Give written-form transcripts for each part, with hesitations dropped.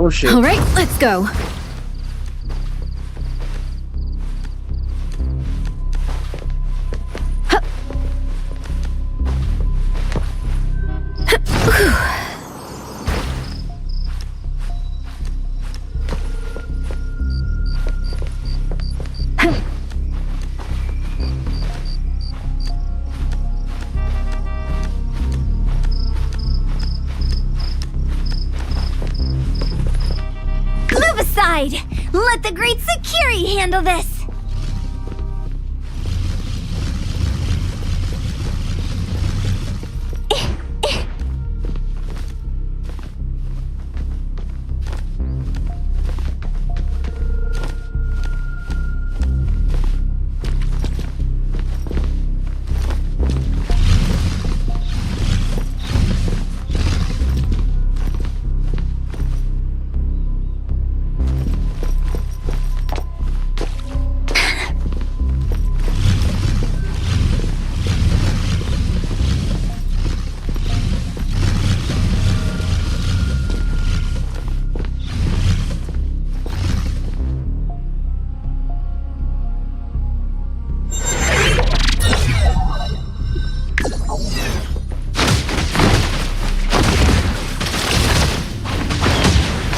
Oh shit. All right, let's go. Move aside! Let the great Sakiri handle this!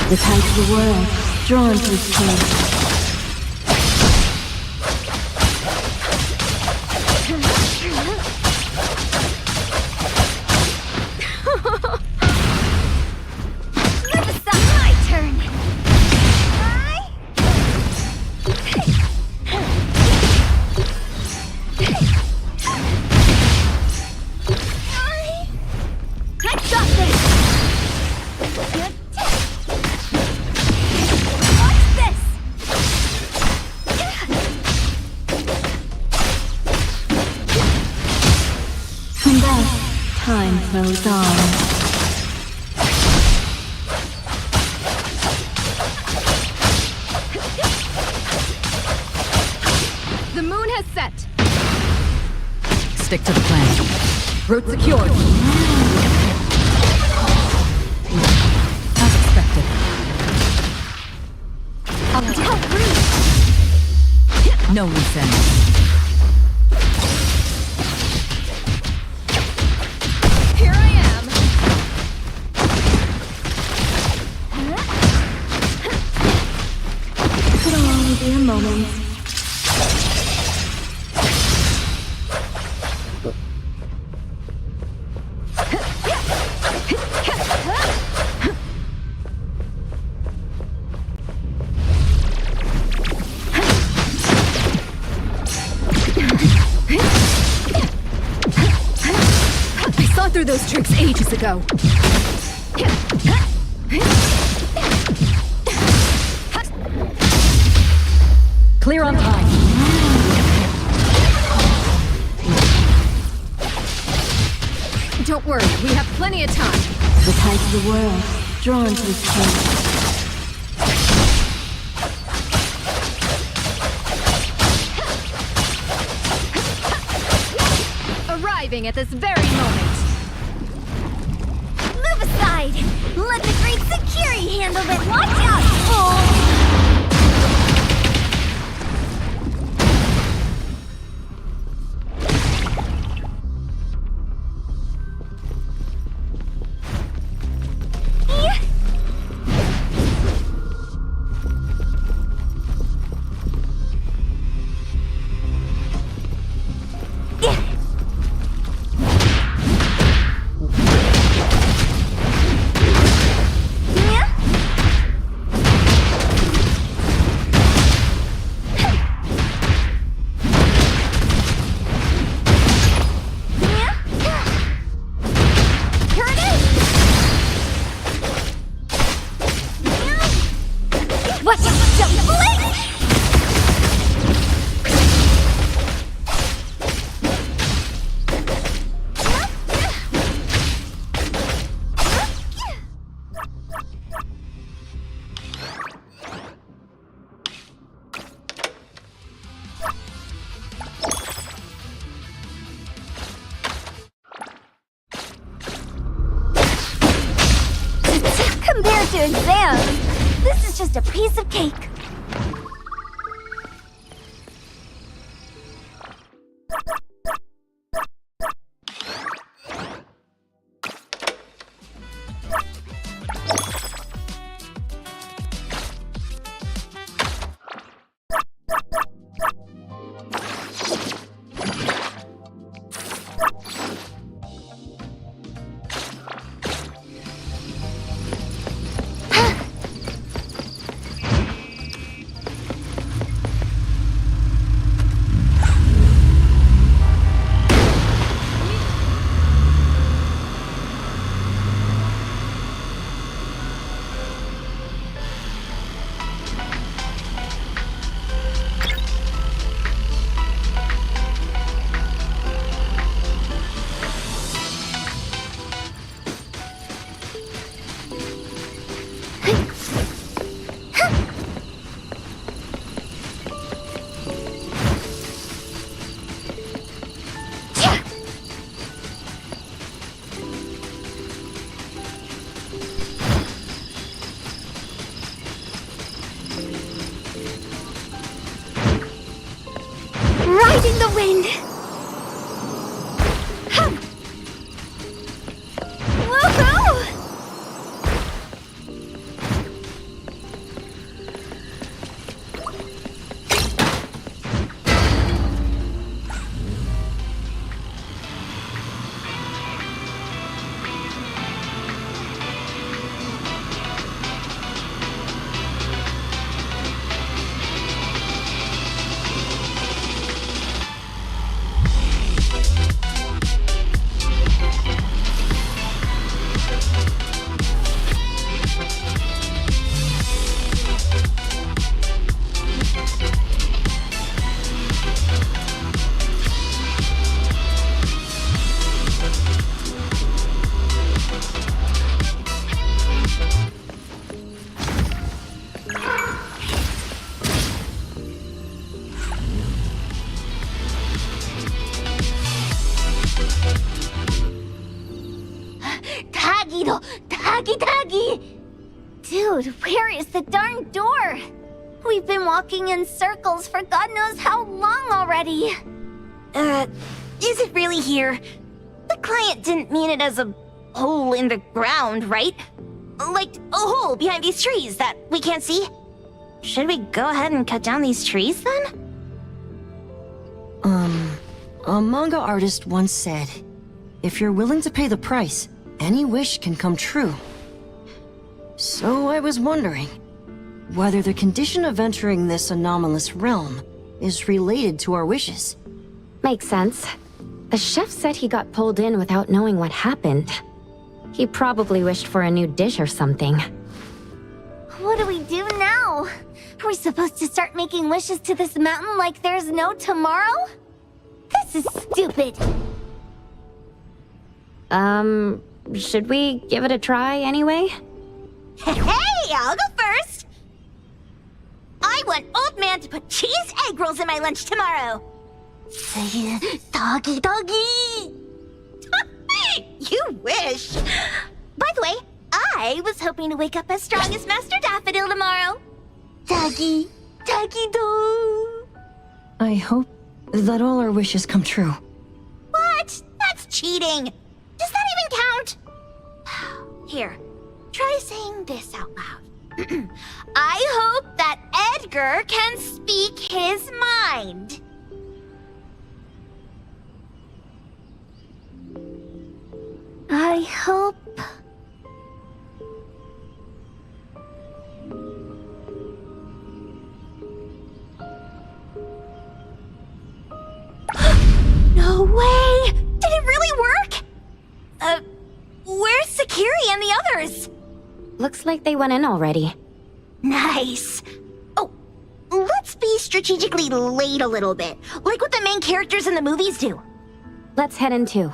The tides of the world, drawn to its place. Move aside! My turn! I got this! Watch this! And thus, time flows on. The moon has set. Stick to the plan. Route secured. As expected. No loose ends. Here I am. Could only be a moment. I saw through those tricks ages ago. Clear on time. Don't worry, we have plenty of time. The tides of the world, drawn to its place. Arriving at this very moment. Move aside! Let the great Sakiri handle it! Watch out, fool! Watch out! Don't blink! Compared to exams, This is just a piece of cake. Riding the wind. Woohoo! Tagi! Dude, where is the darn door? We've been walking in circles for God knows how long already. Is it really here? The client didn't mean it as a hole in the ground, right? Like a hole behind these trees that we can't see? Should we go ahead and cut down these trees then? A manga artist once said, if you're willing to pay the price, any wish can come true. So I was wondering whether the condition of entering this anomalous realm is related to our wishes. Makes sense. The chef said he got pulled in without knowing what happened. He probably wished for a new dish or something. What do we do now? Are we supposed to start making wishes to this mountain like there's no tomorrow? This is stupid. Should we give it a try anyway? Hey, I'll go first. I want Old Man to put cheese egg rolls in my lunch tomorrow. Doggy. You wish. By the way, I was hoping to wake up as strong as Master Daffodil tomorrow. Doggy do. I hope that all our wishes come true. What? That's cheating. Does that even count? Here, try saying this out loud. I hope that Edgar can speak his mind. I hope... No way! Did it really work? Where's Sakiri and the others? Looks like they went in already. Nice. Oh, let's be strategically late a little bit, like what the main characters in the movies do. Let's head in too.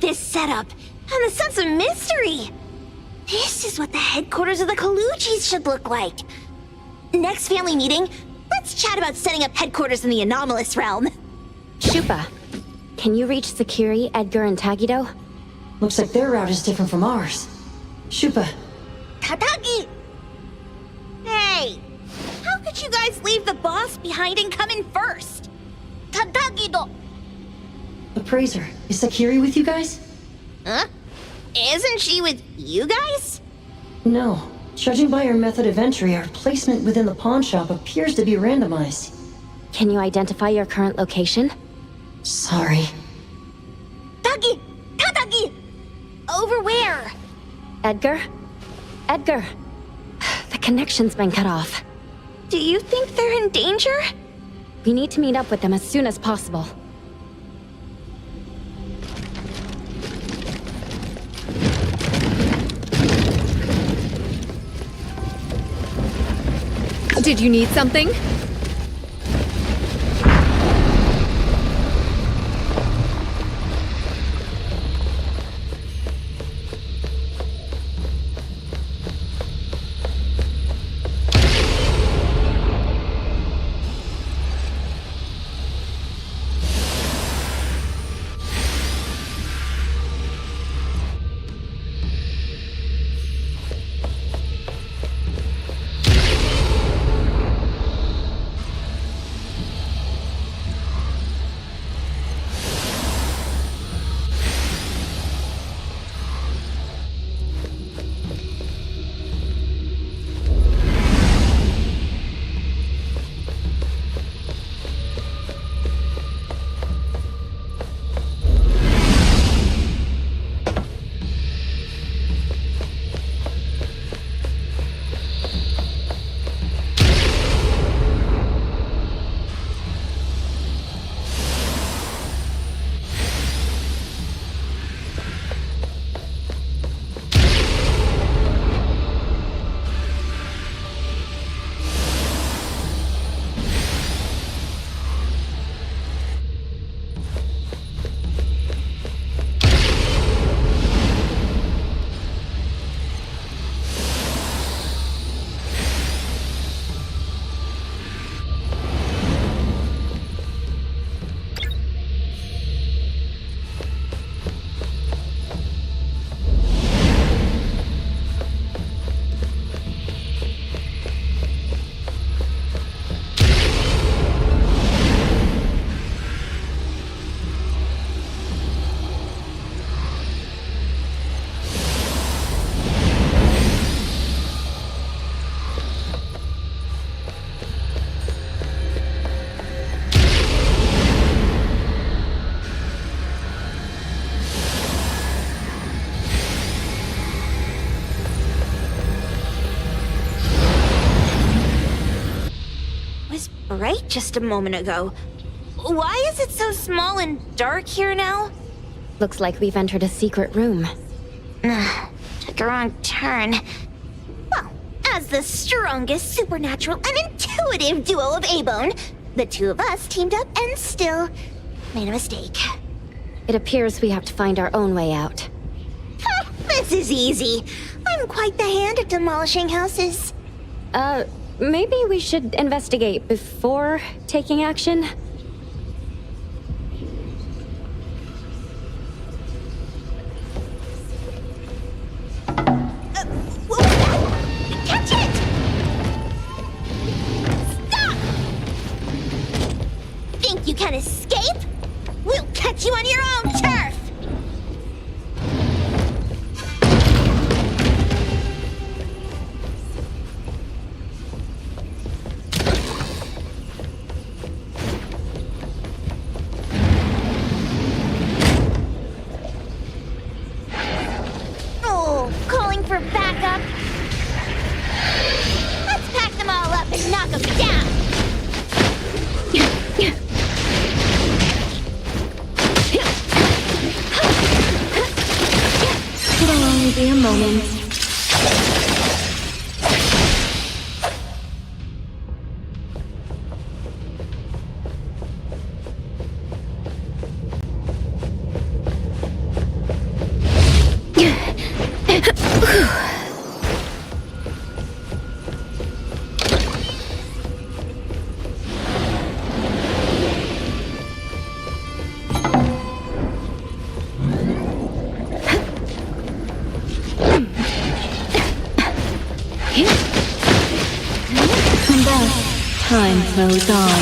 like this setup, and the sense of mystery. This is what the headquarters of the Kalujis should look like. Next family meeting, let's chat about setting up headquarters in the anomalous realm. Shupa, can you reach Sakiri, Edgar, and Tagido? Looks like their route is different from ours. Shupa, Tatagi! Hey! How could you guys leave the boss behind and come in first? Tatagi-do! Appraiser, is Sakiri with you guys? Huh? Isn't she with you guys? No. Judging by our method of entry, our placement within the pawn shop appears to be randomized. Can you identify your current location? Sorry. Tagi! Tatagi! Over where? Edgar? Edgar! The connection's been cut off. Do you think they're in danger? We need to meet up with them as soon as possible. Did you need something? Bright just a moment ago. Why is it so small and dark here now? Looks like we've entered a secret room. Took a wrong turn. Well, as the strongest supernatural and intuitive duo of A-Bone, the two of us teamed up and still made a mistake. It appears we have to find our own way out. This is easy. I'm quite the hand at demolishing houses. Maybe we should investigate before taking action? What was that? Catch it! Stop! Think you can escape? We'll catch you on your own turf! Calling for backup. Let's pack them all up and knock them down. It'll only be a moment. And thus, time flows on.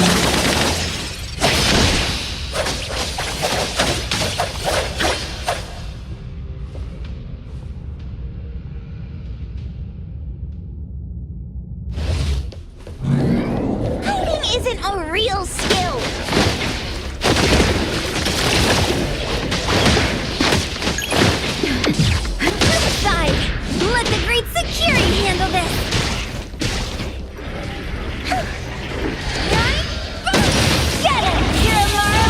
Hiding isn't a real skill. Side, let the great security handle this. Get it, Kiramaru!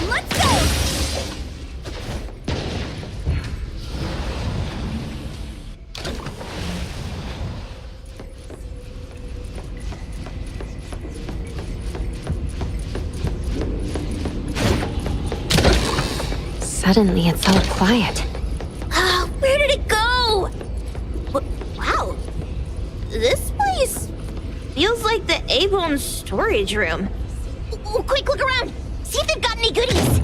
Let's go! Suddenly, it's all quiet. Where did it go? Wow. This place feels like the A-Bone storage room. Quick, look around. See if they've got any goodies.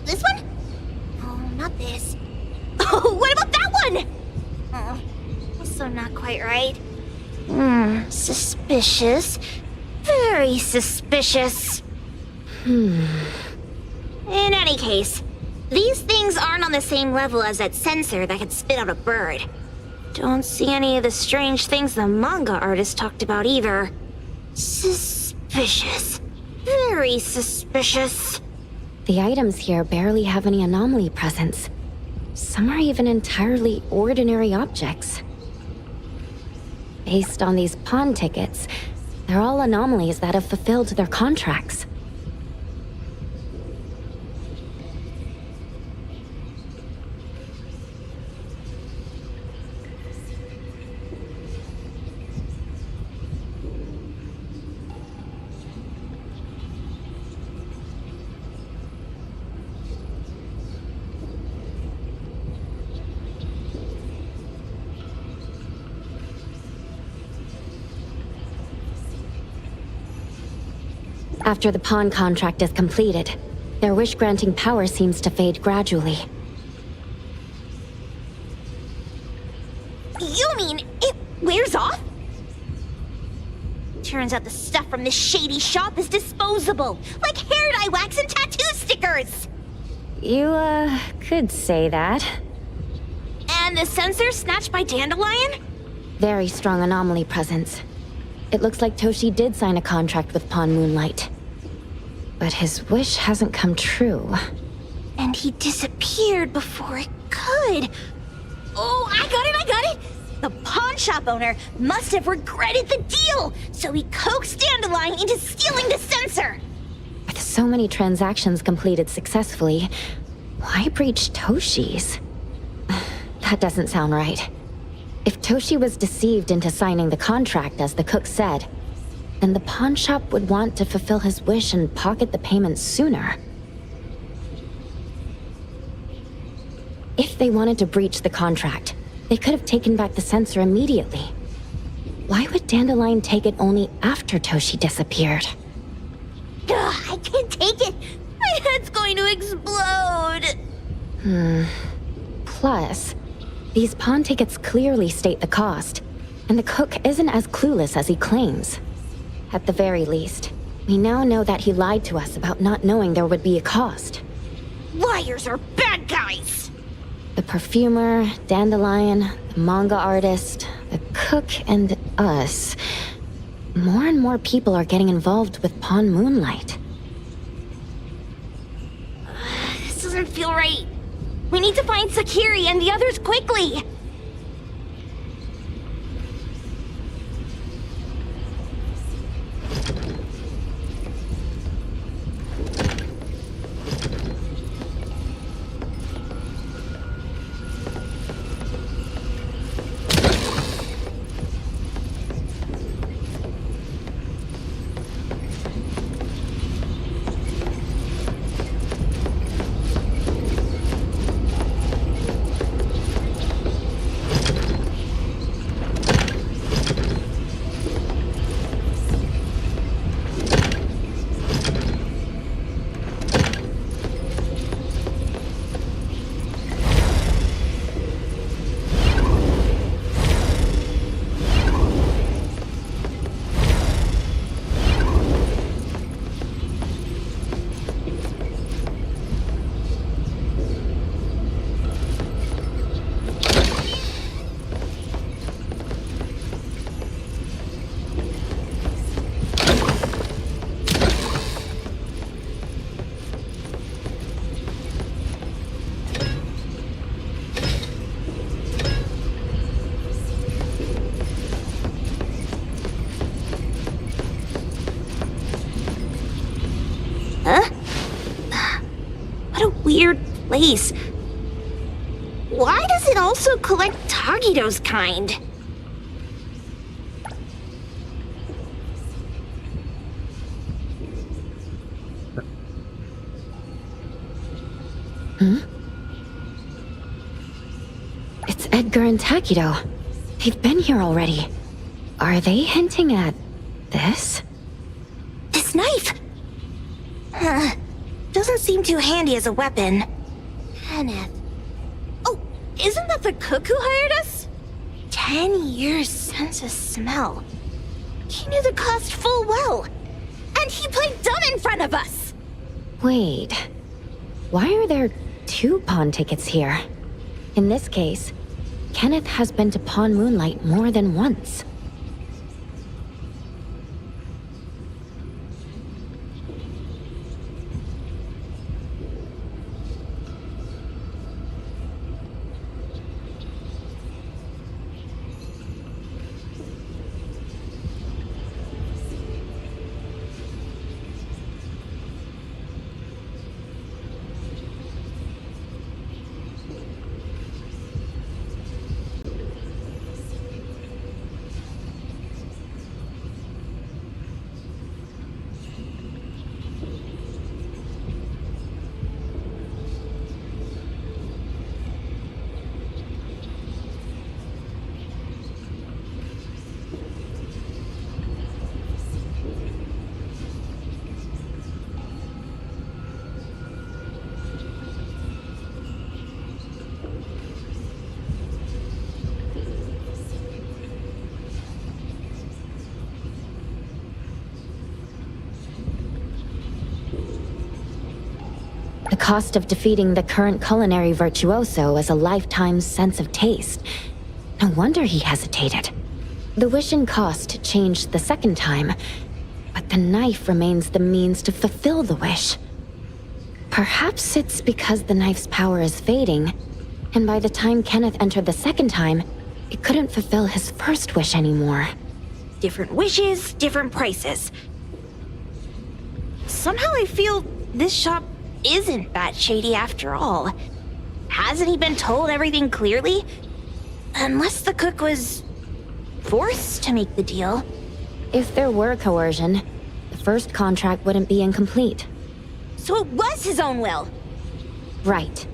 This one? Oh, not this. Oh, what about that one? Oh, also not quite right. Suspicious. Very suspicious. In any case, these things aren't on the same level as that sensor that could spit out a bird. Don't see any of the strange things the manga artist talked about either. Suspicious. Very suspicious. The items here barely have any anomaly presence. Some are even entirely ordinary objects. Based on these pawn tickets, they're all anomalies that have fulfilled their contracts. After the pawn contract is completed, their wish-granting power seems to fade gradually. You mean it wears off? Turns out the stuff from this shady shop is disposable, like hair dye wax and tattoo stickers. You, could say that. And the sensor snatched by Dandelion? Very strong anomaly presence. It looks like Toshi did sign a contract with Pawn Moonlight. But his wish hasn't come true. And he disappeared before it could. Oh, I got it! The pawn shop owner must have regretted the deal, so he coaxed Dandelion into stealing the sensor. With so many transactions completed successfully, why breach Toshi's? That doesn't sound right. If Toshi was deceived into signing the contract as the cook said, then the pawn shop would want to fulfill his wish and pocket the payment sooner. If they wanted to breach the contract, they could have taken back the sensor immediately. Why would Dandelion take it only after Toshi disappeared? Ugh, I can't take it! My head's going to explode! Plus, these pawn tickets clearly state the cost, and the cook isn't as clueless as he claims. At the very least, we now know that he lied to us about not knowing there would be a cost. Liars are bad guys! The perfumer, Dandelion, the manga artist, the cook, and us. More and more people are getting involved with Pawn Moonlight. This doesn't feel right. We need to find Sakiri and the others quickly! weird place. Why does it also collect Tagido's kind? It's Edgar and Takido. They've been here already. Are they hinting at this? This knife! Doesn't seem too handy as a weapon. Kenneth. Oh, isn't that the cook who hired us? 10 years sense of smell. He knew the cost full well. And he played dumb in front of us! Wait. Why are there 2 pawn tickets here? In this case, Kenneth has been to Pawn Moonlight more than once. The cost of defeating the current culinary virtuoso is a lifetime's sense of taste. No wonder he hesitated. The wish and cost changed the second time, but the knife remains the means to fulfill the wish. Perhaps it's because the knife's power is fading, and by the time Kenneth entered the second time, it couldn't fulfill his first wish anymore. Different wishes, different prices. Somehow I feel this shop isn't that shady after all. Hasn't he been told everything clearly? Unless the cook was forced to make the deal. If there were coercion, the first contract wouldn't be incomplete. So it was his own will. Right.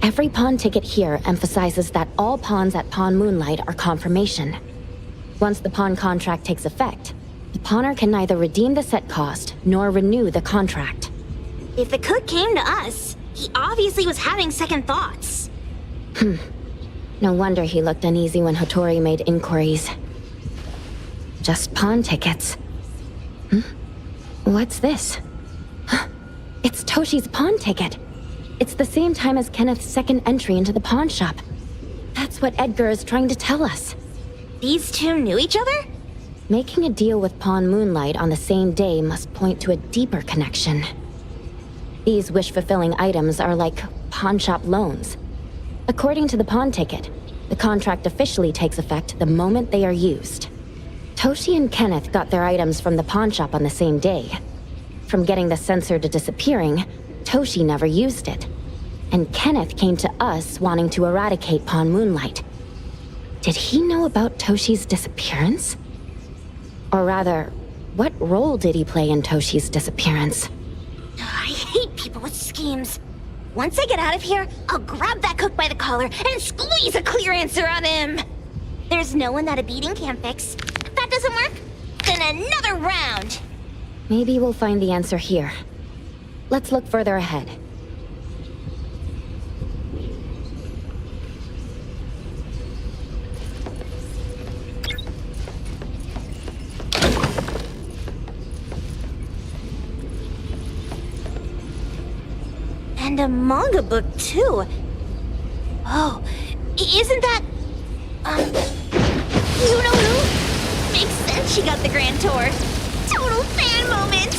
Every pawn ticket here emphasizes that all pawns at Pawn Moonlight are confirmation. Once the pawn contract takes effect, the pawner can neither redeem the set cost nor renew the contract. If the cook came to us, he obviously was having second thoughts. No wonder he looked uneasy when Hattori made inquiries. Just pawn tickets. What's this? It's Toshi's pawn ticket. It's the same time as Kenneth's second entry into the pawn shop. That's what Edgar is trying to tell us. These two knew each other? Making a deal with Pawn Moonlight on the same day must point to a deeper connection. These wish-fulfilling items are like pawn shop loans. According to the pawn ticket, the contract officially takes effect the moment they are used. Toshi and Kenneth got their items from the pawn shop on the same day. From getting the sensor to disappearing, Toshi never used it. And Kenneth came to us wanting to eradicate Pawn Moonlight. Did he know about Toshi's disappearance? Or rather, what role did he play in Toshi's disappearance? I hate people with schemes. Once I get out of here, I'll grab that cook by the collar and squeeze a clear answer on him. There's no one that a beating can't fix. If that doesn't work, then another round. Maybe we'll find the answer here. Let's look further ahead. And a manga book, too. Oh, isn't that... you know who? Makes sense she got the Grand Tour. Total fan moment!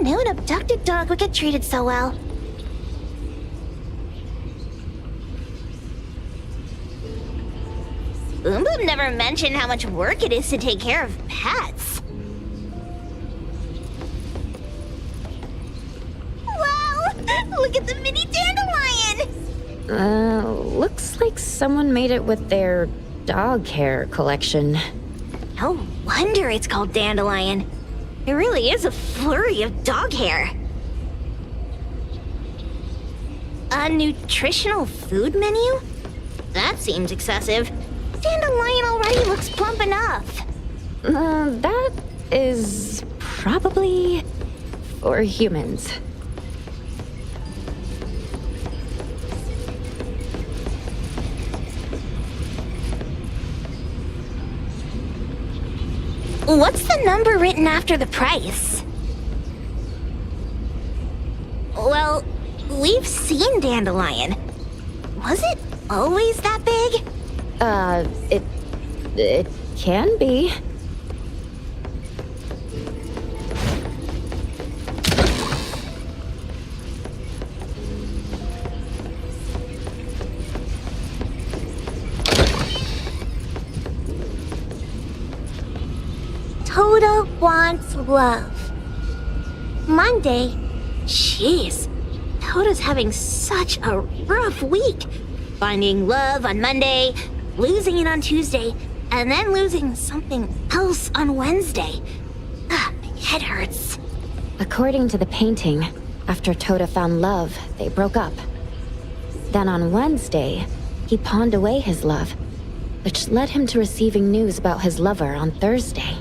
knew an abducted dog would get treated so well. Boom Boom never mentioned how much work it is to take care of pets. Wow! Look at the mini dandelion! Looks like someone made it with their dog hair collection. No wonder it's called dandelion. It really is a flurry of dog hair. A nutritional food menu? That seems excessive. Dandelion already looks plump enough. That is probably for humans. What's the number written after the price? Well, we've seen dandelion. Was it always that big? It can be. Toda wants love. Monday. Jeez, Toda's having such a rough week. Finding love on Monday, losing it on Tuesday, and then losing something else on Wednesday. My head hurts. According to the painting, after Toda found love, they broke up. Then on Wednesday, he pawned away his love, which led him to receiving news about his lover on Thursday.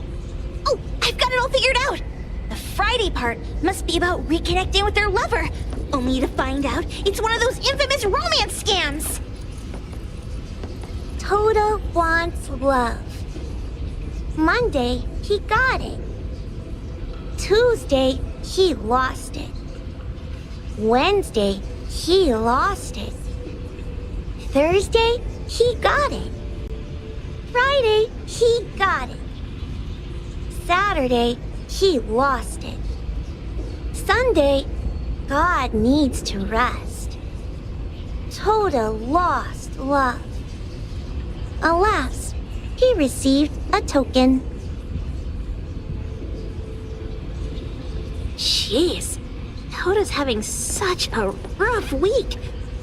Oh, I've got it all figured out! The Friday part must be about reconnecting with their lover, only to find out it's one of those infamous romance scams! Toda wants love. Monday, he got it. Tuesday, he lost it. Wednesday, he lost it. Thursday, he got it. Friday, he got it. Saturday, he lost it. Sunday, God needs to rest. Toda lost love. Alas, he received a token. Jeez, Toda's having such a rough week.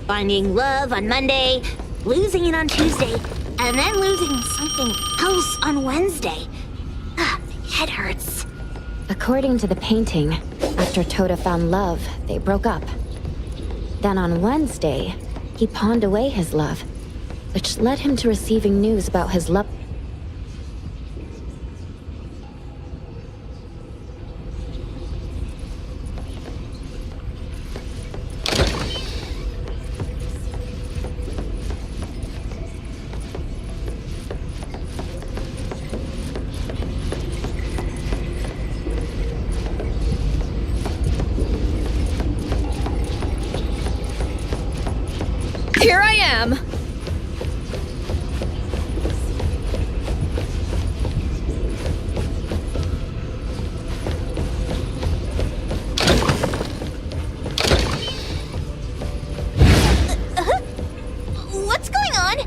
Finding love on Monday, losing it on Tuesday, and then losing something else on Wednesday. My head hurts. According to the painting, after Toda found love, they broke up. Then on Wednesday, he pawned away his love, which led him to receiving news about his love. Here I am! What's going on?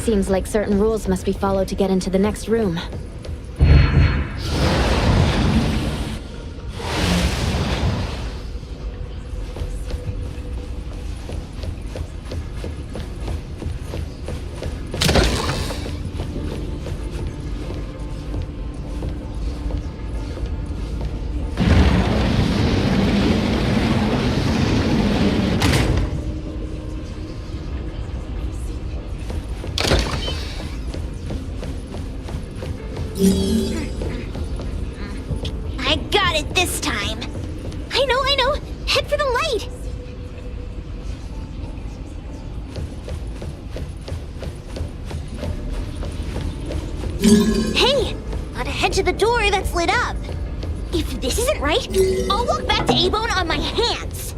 Seems like certain rules must be followed to get into the next room. I got it this time. I know. Head for the light. Hey, gotta head to the door that's lit up. If this isn't right, I'll walk back to A-Bone on my hands.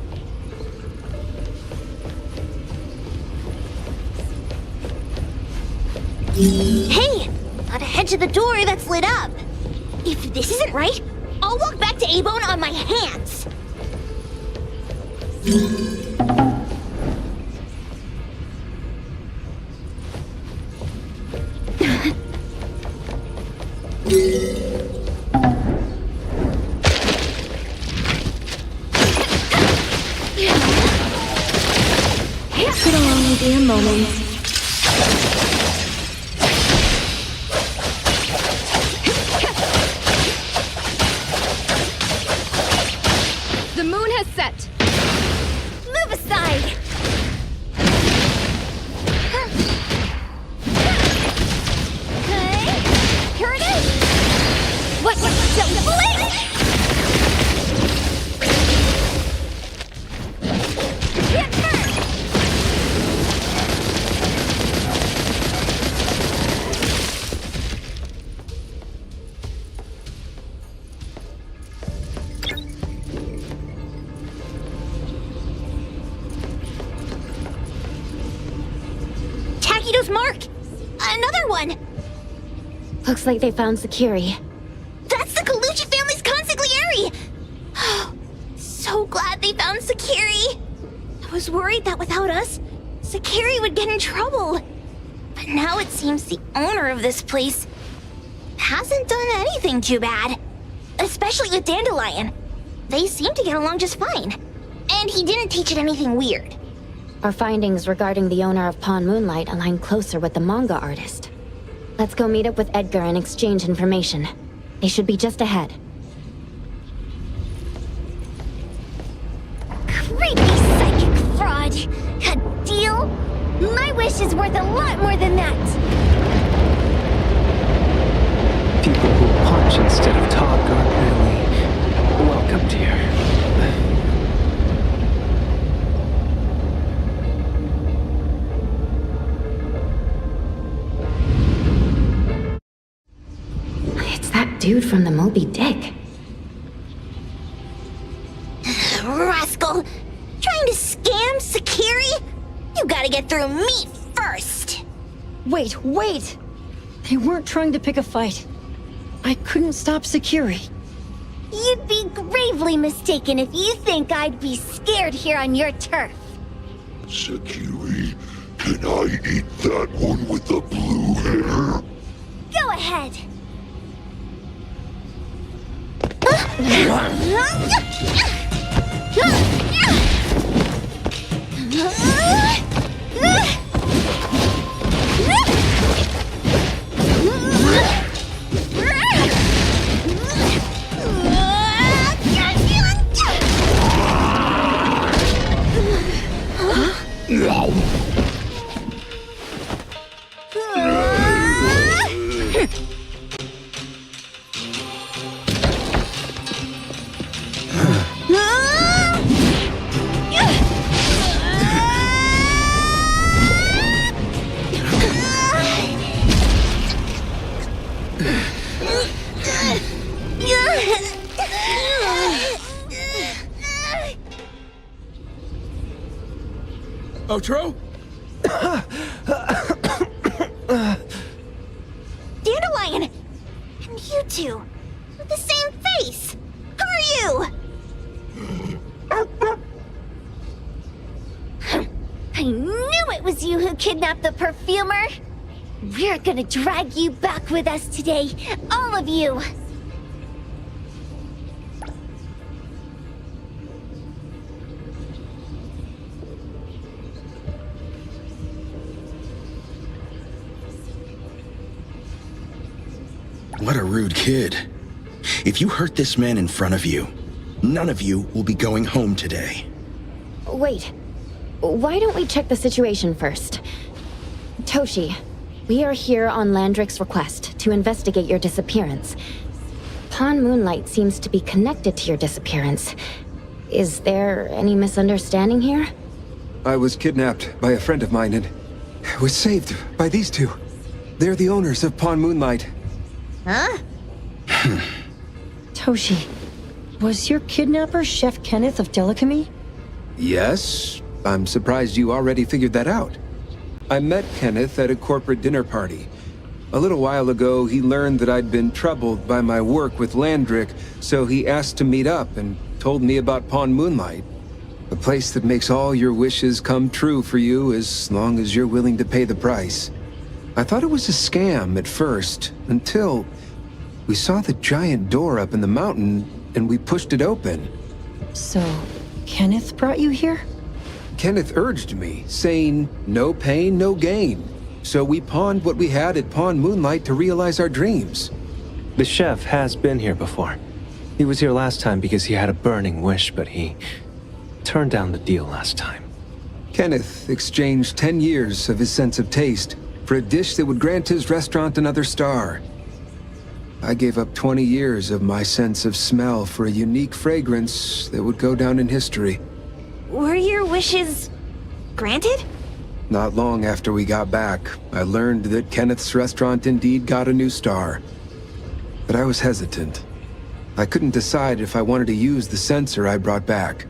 Hey! Gotta head to the door that's lit up. If this isn't right, I'll walk back to A-Bone on my hands. Could only be a moment. The moon has set. Move aside! Okay, here it is! What? Don't blink! Can't turn! Takido's mark! Another one! Looks like they found Sakiri. That's the Colucci family's consigliere! So glad they found Sakiri! I was worried that without us, Sakiri would get in trouble. But now it seems the owner of this place hasn't done anything too bad. Especially with Dandelion. They seem to get along just fine. And he didn't teach it anything weird. Our findings regarding the owner of Pawn Moonlight align closer with the manga artist. Let's go meet up with Edgar and exchange information. They should be just ahead. Creepy psychic fraud! A deal? My wish is worth a lot more than that! People who punch instead of talk aren't really welcomed here. It's that dude from the Moby Dick. Rascal! Trying to scam Sakiri? You gotta get through me first! Wait! They weren't trying to pick a fight. I couldn't stop Sakiri. You'd be gravely mistaken if you think I'd be scared here on your turf. Sakiri, can I eat that one with the blue hair? Go ahead! Otro? Dandelion! And you two, with the same face! Who are you? I knew it was you who kidnapped the perfumer! We're gonna drag you back with us today, all of you! What a rude kid. If you hurt this man in front of you, none of you will be going home today. Wait. Why don't we check the situation first? Toshi, we are here on Landrick's request to investigate your disappearance. Pawn Moonlight seems to be connected to your disappearance. Is there any misunderstanding here? I was kidnapped by a friend of mine and was saved by these two. They're the owners of Pawn Moonlight. Huh? Toshi, Was your kidnapper Chef Kenneth of Delicamy? Yes, I'm surprised you already figured that out. I met Kenneth at a corporate dinner party. A little while ago, he learned that I'd been troubled by my work with Landrick, so he asked to meet up and told me about Pawn Moonlight. A place that makes all your wishes come true for you as long as you're willing to pay the price. I thought it was a scam at first, until we saw the giant door up in the mountain and we pushed it open. So, Kenneth brought you here? Kenneth urged me, saying, no pain, no gain. So we pawned what we had at Pawn Moonlight to realize our dreams. The chef has been here before. He was here last time because he had a burning wish, but he turned down the deal last time. Kenneth exchanged 10 years of his sense of taste for a dish that would grant his restaurant another star. I gave up 20 years of my sense of smell for a unique fragrance that would go down in history. Were your wishes granted? Not long after we got back, I learned that Kenneth's restaurant indeed got a new star. But I was hesitant. I couldn't decide if I wanted to use the sensor I brought back.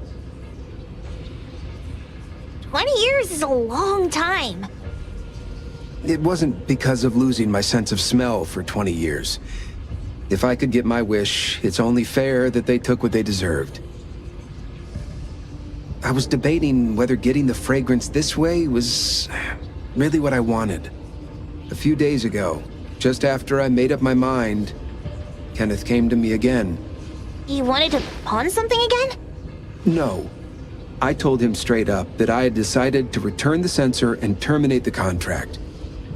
20 years is a long time. It wasn't because of losing my sense of smell for 20 years. If I could get my wish, it's only fair that they took what they deserved. I was debating whether getting the fragrance this way was really what I wanted. A few days ago, just after I made up my mind, Kenneth came to me again. You wanted to pawn something again? No. I told him straight up that I had decided to return the sensor and terminate the contract.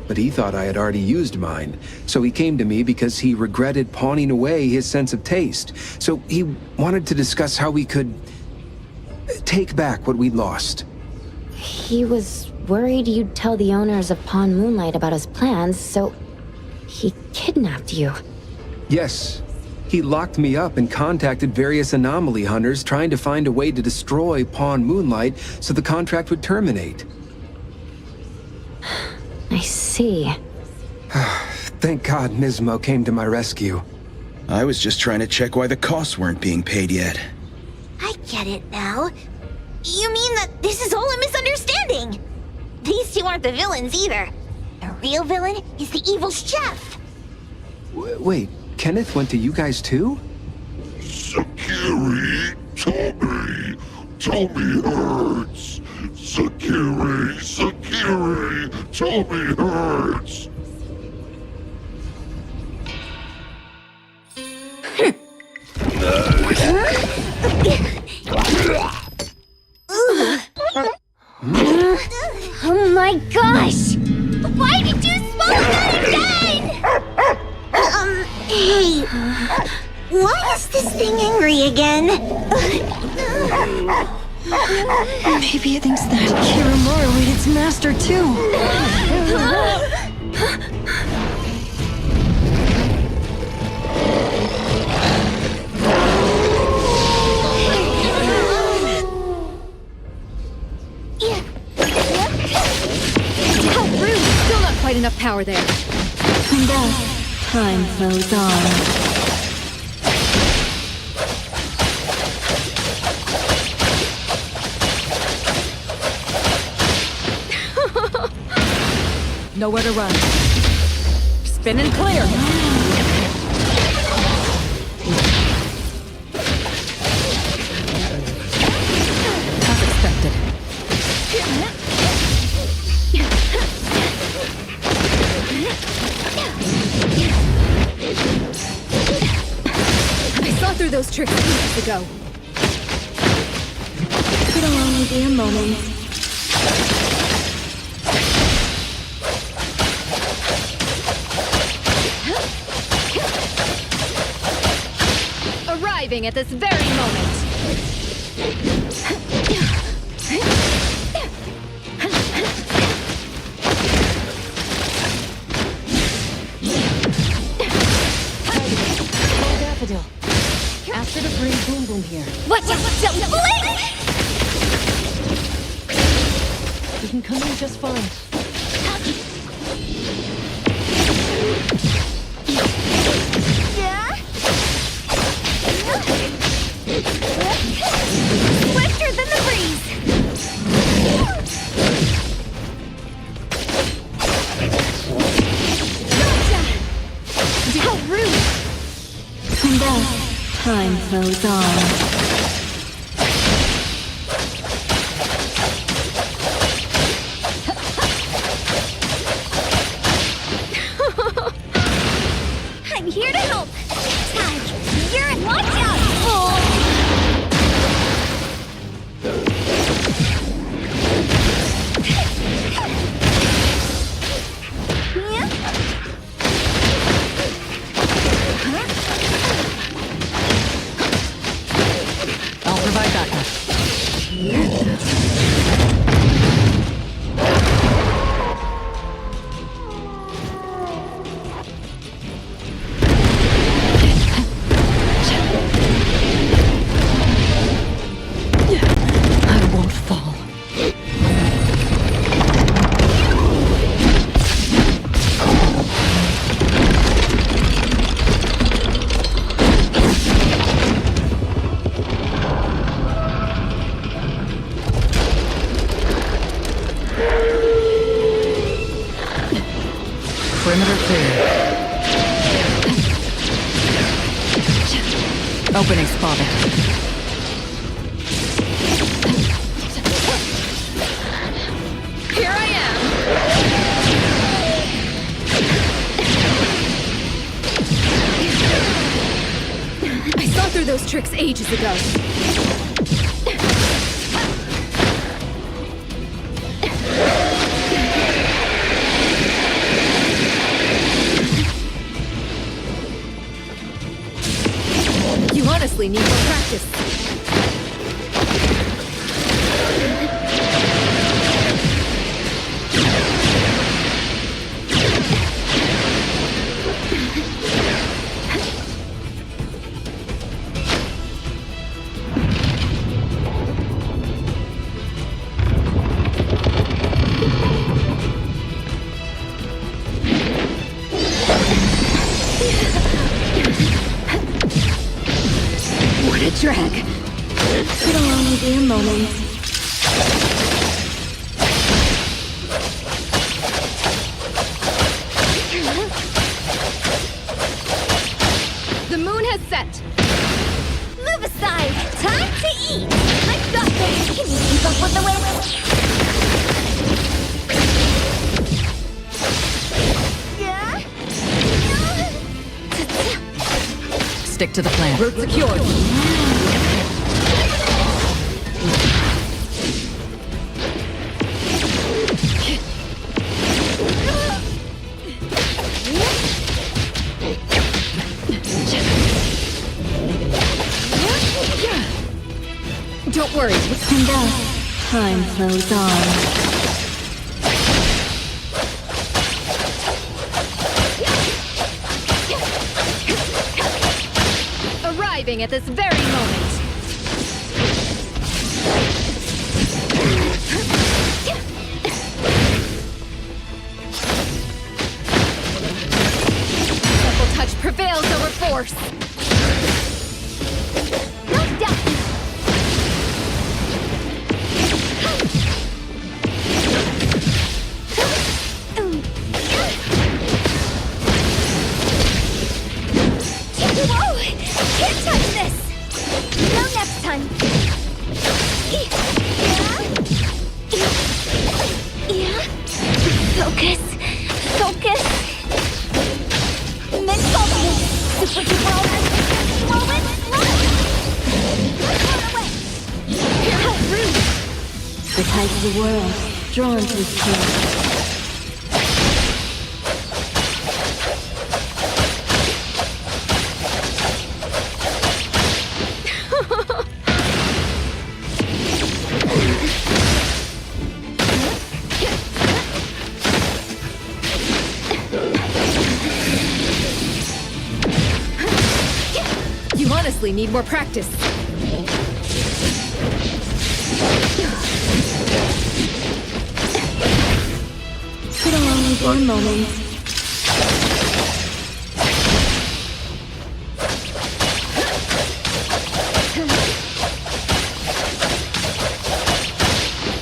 But he thought I had already used mine, so he came to me because he regretted pawning away his sense of taste. So he wanted to discuss how we could take back what we'd lost. He was worried you'd tell the owners of Pawn Moonlight about his plans, so he kidnapped you. Yes. He locked me up and contacted various anomaly hunters trying to find a way to destroy Pawn Moonlight so the contract would terminate. I see. Thank God Nismo came to my rescue. I was just trying to check why the costs weren't being paid yet. I get it now. You mean that this is all a misunderstanding? These two aren't the villains either. The real villain is the evil chef. Wait, Kenneth went to you guys too? Sakiri, Tommy hurts. Sakiri, Tommy hurts. Oh my gosh! Why did you swallow that again? Hey. Why is this thing angry again? Maybe it thinks that Kiramaru ate its master too. How rude! Still not quite enough power there. And thus, time flows on. Nowhere to run. Spin and clear. As expected. I saw through those tricks ages ago. It'll only be a moment. Arriving at this very moment. Daffodil. Ask her to bring Boom Boom here. What? Don't blink! We can come in just fine. Time flows on. I'm here to help. Tag, you're in. Watch out! Oh. Yeah? I'll provide backup. I won't fall. Perimeter clear. Opening spotted. Here I am! I saw through those tricks ages ago. You honestly need more practice. What a drag. It'll only be a moment. The moon has set. Move aside. Time to eat. I've got this. Can you keep up with the wind? Yeah? Stick to the plan. Route secured. Don't worry. And thus, time flows on. Arriving at this very moment. Simple touch prevails over force. Knocked out. Whoa! Can't touch this! No next time! Yeah? Focus. Focus. Mental super duper moment. Run away! How rude! The tides of the world, drawn to his king. You honestly need more practice. It'll only be a moment.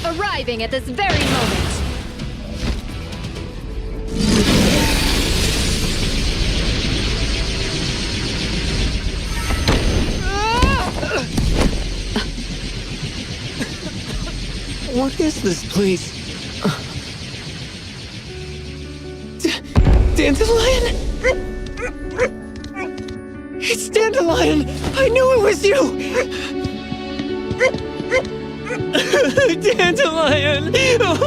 Arriving at this very moment. What is this place? Dandelion? It's Dandelion! I knew it was you! Dandelion!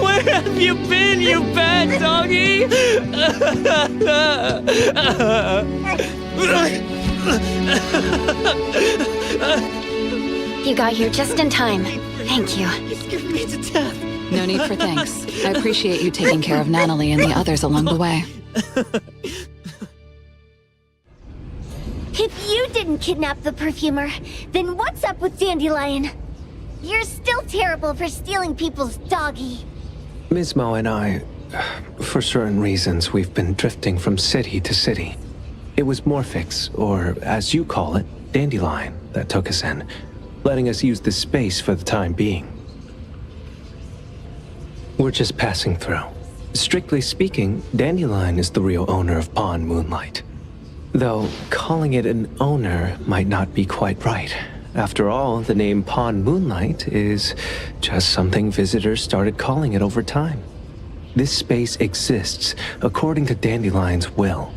Where have you been, you bad doggy? You got here just in time. Thank you. You scared me to death. No need for thanks. I appreciate you taking care of Natalie and the others along the way. If you didn't kidnap the perfumer, then what's up with Dandelion? You're still terrible for stealing people's doggy. Mismo and I, for certain reasons, we've been drifting from city to city. It was Morphix, or as you call it, Dandelion, that took us in, letting us use this space for the time being. We're just passing through. Strictly speaking, Dandelion is the real owner of Pawn Moonlight. Though, calling it an owner might not be quite right. After all, the name Pawn Moonlight is just something visitors started calling it over time. This space exists according to Dandelion's will.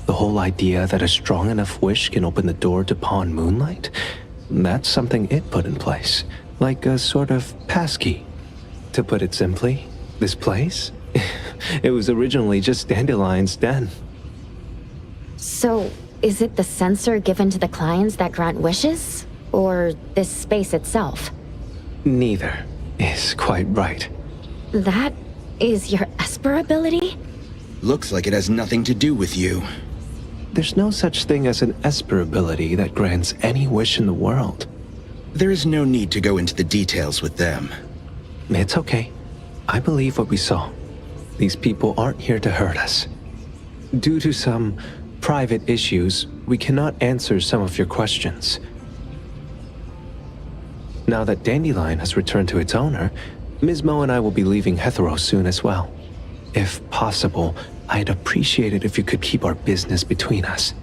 The whole idea that a strong enough wish can open the door to Pawn Moonlight, that's something it put in place. Like a sort of passkey. To put it simply, this place? It was originally just Dandelion's den. So, is it the sensor given to the clients that grant wishes? Or this space itself? Neither is quite right. That is your Esper ability? Looks like it has nothing to do with you. There's no such thing as an Esper ability that grants any wish in the world. There is no need to go into the details with them. It's okay. I believe what we saw. These people aren't here to hurt us. Due to some private issues, we cannot answer some of your questions. Now that Dandelion has returned to its owner, Mismo and I will be leaving Hetero soon as well. If possible, I'd appreciate it if you could keep our business between us.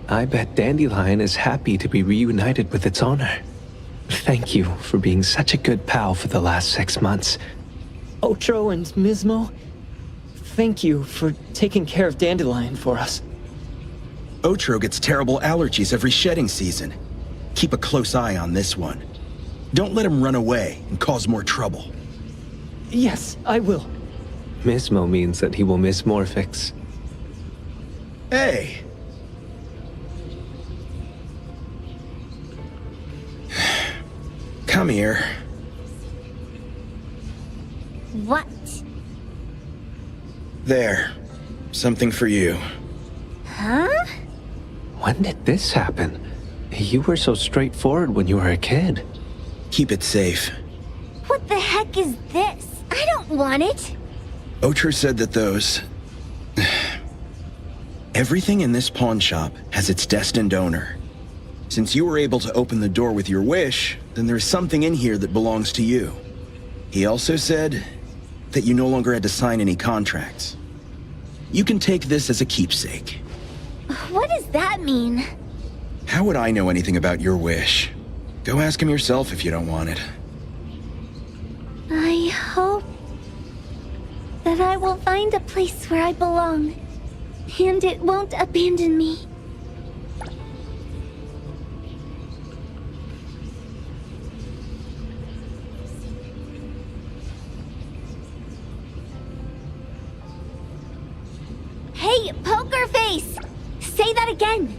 I bet Dandelion is happy to be reunited with its owner. Thank you for being such a good pal for the last 6 months. Otro and Mismo, thank you for taking care of Dandelion for us. Otro gets terrible allergies every shedding season. Keep a close eye on this one. Don't let him run away and cause more trouble. Yes, I will. Mismo means that he will miss Morphix. Hey! Come here. What? There. Something for you. Huh? When did this happen? You were so straightforward when you were a kid. Keep it safe. What the heck is this? I don't want it. Otro said that those... Everything in this pawn shop has its destined owner. Since you were able to open the door with your wish, then there's something in here that belongs to you. He also said that you no longer had to sign any contracts. You can take this as a keepsake. What does that mean? How would I know anything about your wish? Go ask him yourself if you don't want it. I hope that I will find a place where I belong, and it won't abandon me. Hey, Poker Face! Say that again!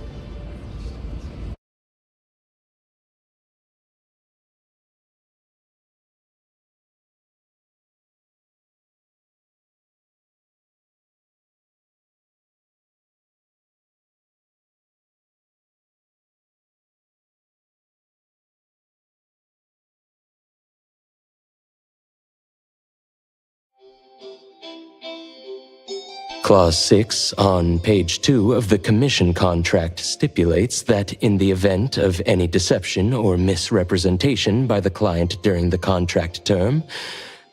Clause 6 on page 2 of the commission contract stipulates that in the event of any deception or misrepresentation by the client during the contract term,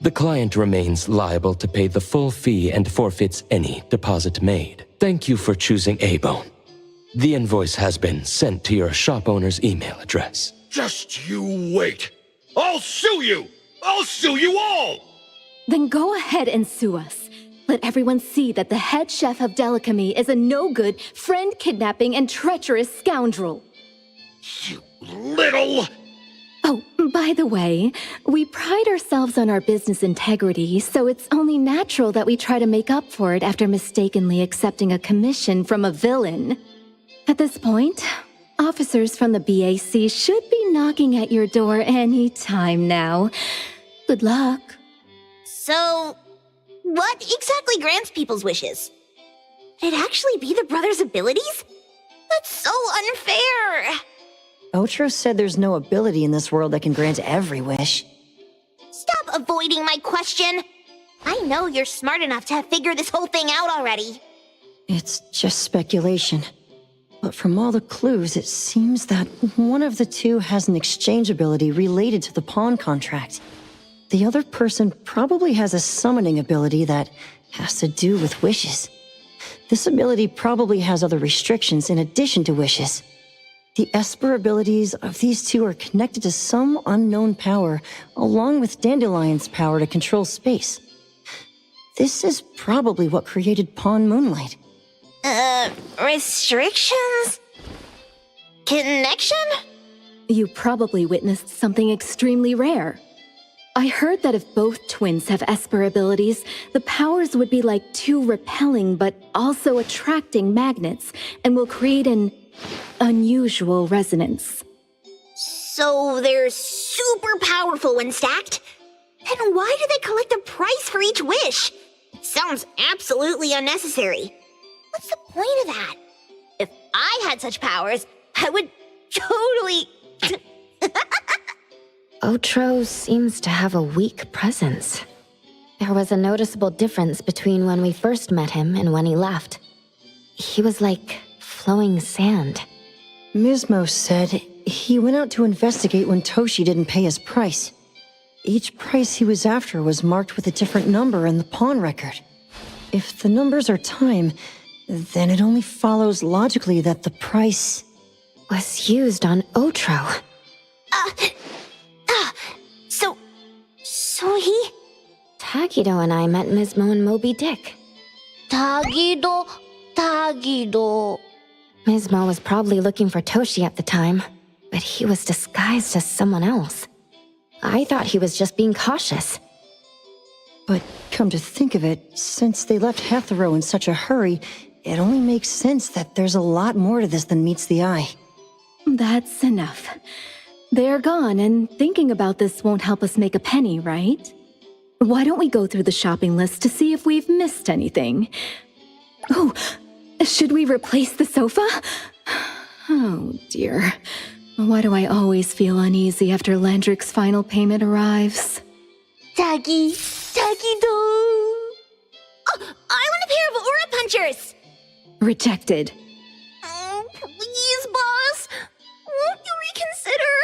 the client remains liable to pay the full fee and forfeits any deposit made. Thank you for choosing A-Bone. The invoice has been sent to your shop owner's email address. Just you wait. I'll sue you! I'll sue you all! Then go ahead and sue us. Let everyone see that the head chef of Delicamy is a no-good, friend-kidnapping, and treacherous scoundrel. You little... Oh, by the way, we pride ourselves on our business integrity, so it's only natural that we try to make up for it after mistakenly accepting a commission from a villain. At this point, officers from the BAC should be knocking at your door any time now. Good luck. So, what exactly grants people's wishes? Could it actually be the brothers' abilities? That's so unfair! Otro said there's no ability in this world that can grant every wish. Stop avoiding my question! I know you're smart enough to have figured this whole thing out already. It's just speculation. But from all the clues, it seems that one of the two has an exchange ability related to the pawn contract. The other person probably has a summoning ability that has to do with wishes. This ability probably has other restrictions in addition to wishes. The Esper abilities of these two are connected to some unknown power, along with Dandelion's power to control space. This is probably what created Pawn Moonlight. Restrictions? Connection? You probably witnessed something extremely rare. I heard that if both twins have Esper abilities, the powers would be like two repelling but also attracting magnets and will create an unusual resonance. So they're super powerful when stacked? Then why do they collect a price for each wish? Sounds absolutely unnecessary. What's the point of that? If I had such powers, I would totally... Otro seems to have a weak presence. There was a noticeable difference between when we first met him and when he left. He was like flowing sand. Mismo said he went out to investigate when Toshi didn't pay his price. Each price he was after was marked with a different number in the pawn record. If the numbers are time, then it only follows logically that the price was used on Otro. So he... Tagido and I met Mismo and Moby Dick. Tagido... Mismo was probably looking for Toshi at the time, but he was disguised as someone else. I thought he was just being cautious. But come to think of it, since they left Hetero in such a hurry, it only makes sense that there's a lot more to this than meets the eye. That's enough. They're gone, and thinking about this won't help us make a penny, right? Why don't we go through the shopping list to see if we've missed anything? Oh, should we replace the sofa? Oh dear. Why do I always feel uneasy after Landrick's final payment arrives? Tagido... Oh, I want a pair of Aura Punchers! Rejected. Oh, please, boss. Won't you reconsider?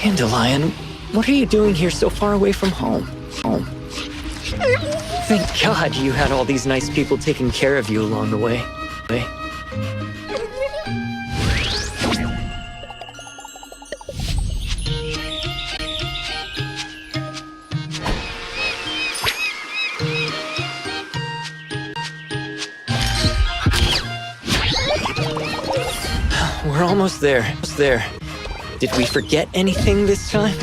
Dandelion, what are you doing here so far away from home? Thank God you had all these nice people taking care of you along the way. We're almost there. Did we forget anything this time?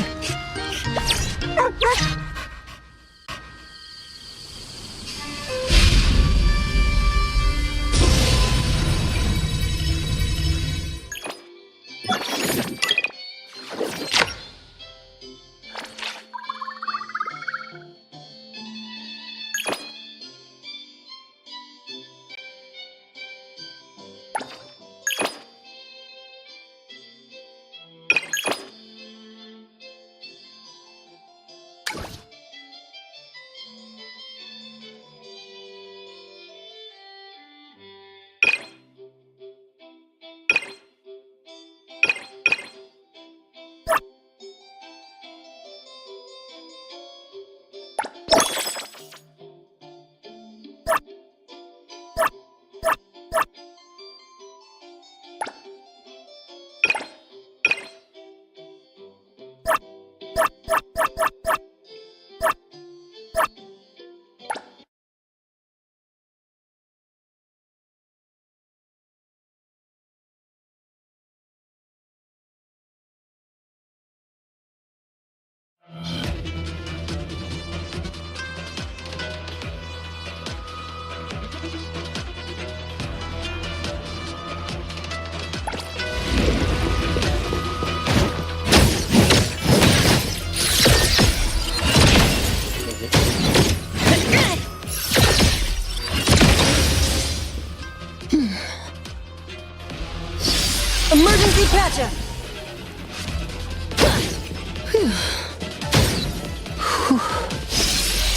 Emergency patch-up!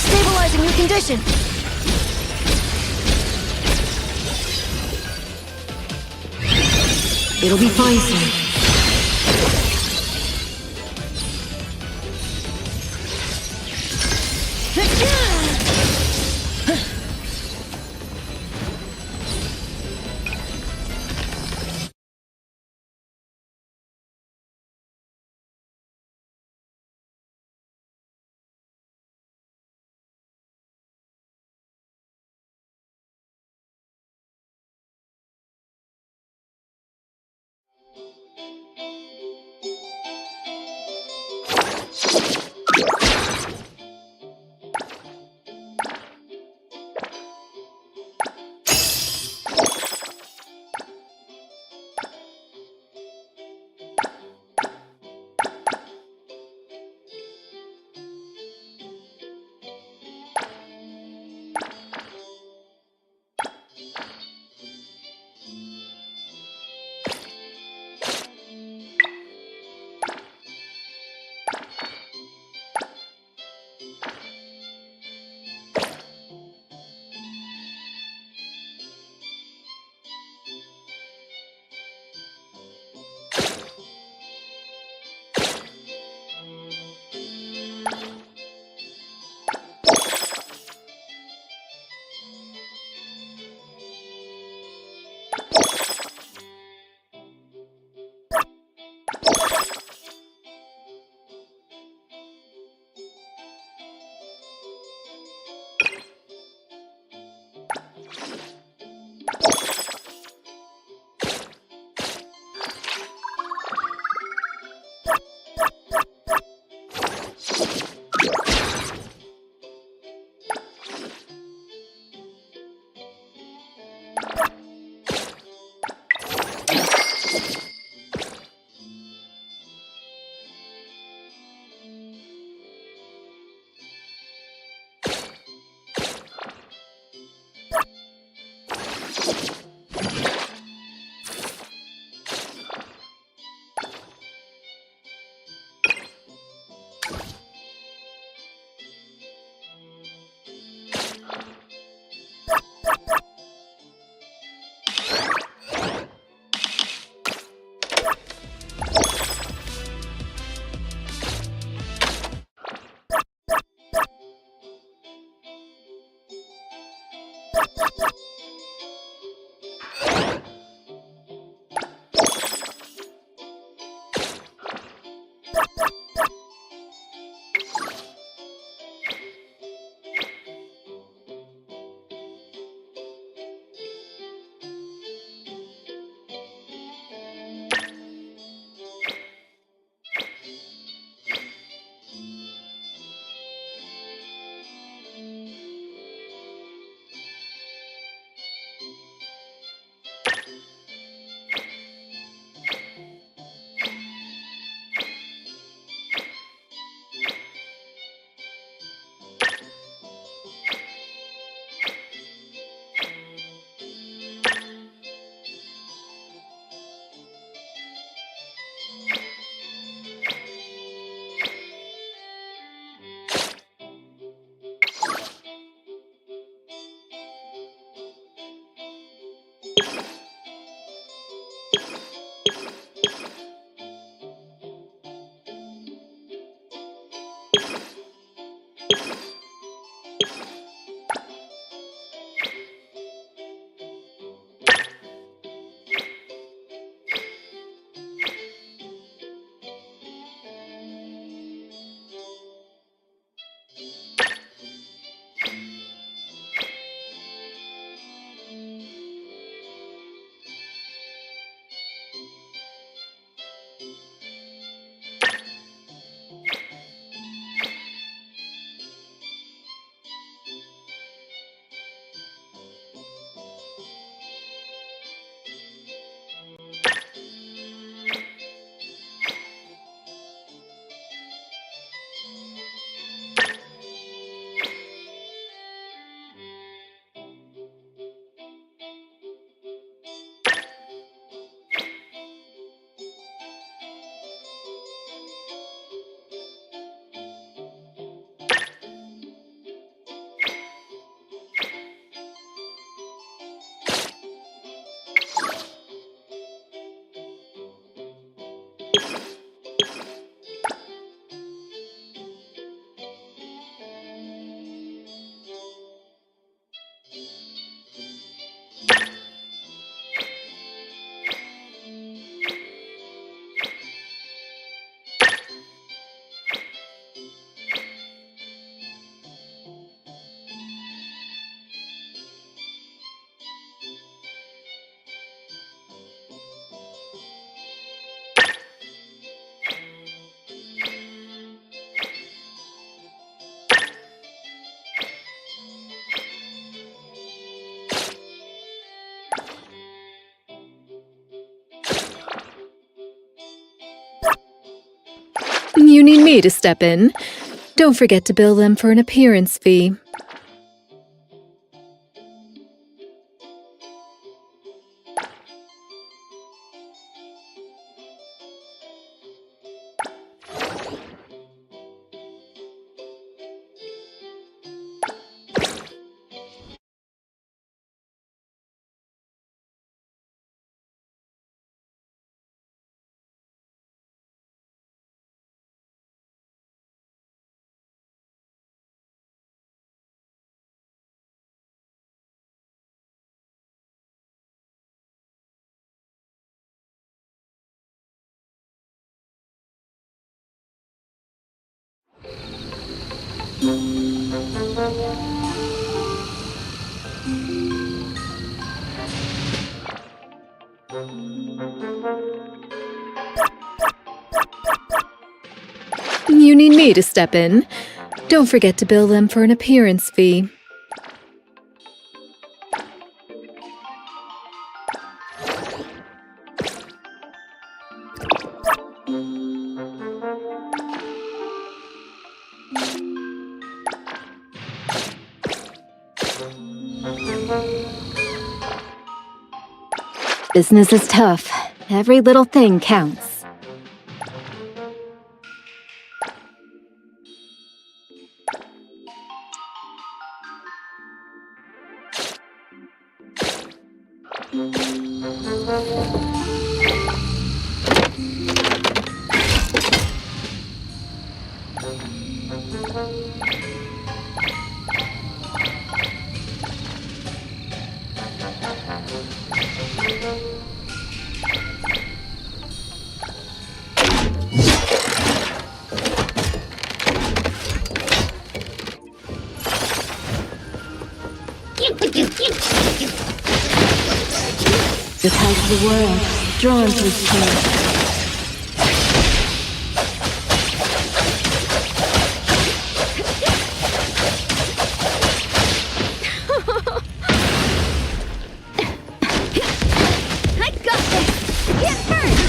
Stabilizing your condition! It'll be fine soon. You need me to step in. Don't forget to bill them for an appearance fee. You need me to step in. Don't forget to bill them for an appearance fee. Business is tough. Every little thing counts. The tide of the world, drawn to its shore. I got this! Get first!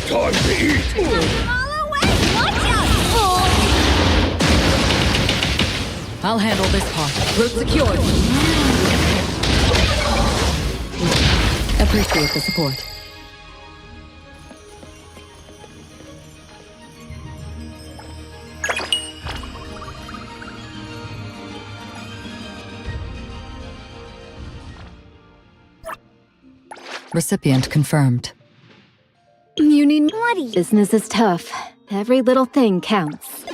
Time to eat! All away! Watch out! I'll handle this part. Route secured. Appreciate the support. Recipient confirmed. You need What do you... Business is tough. Every little thing counts.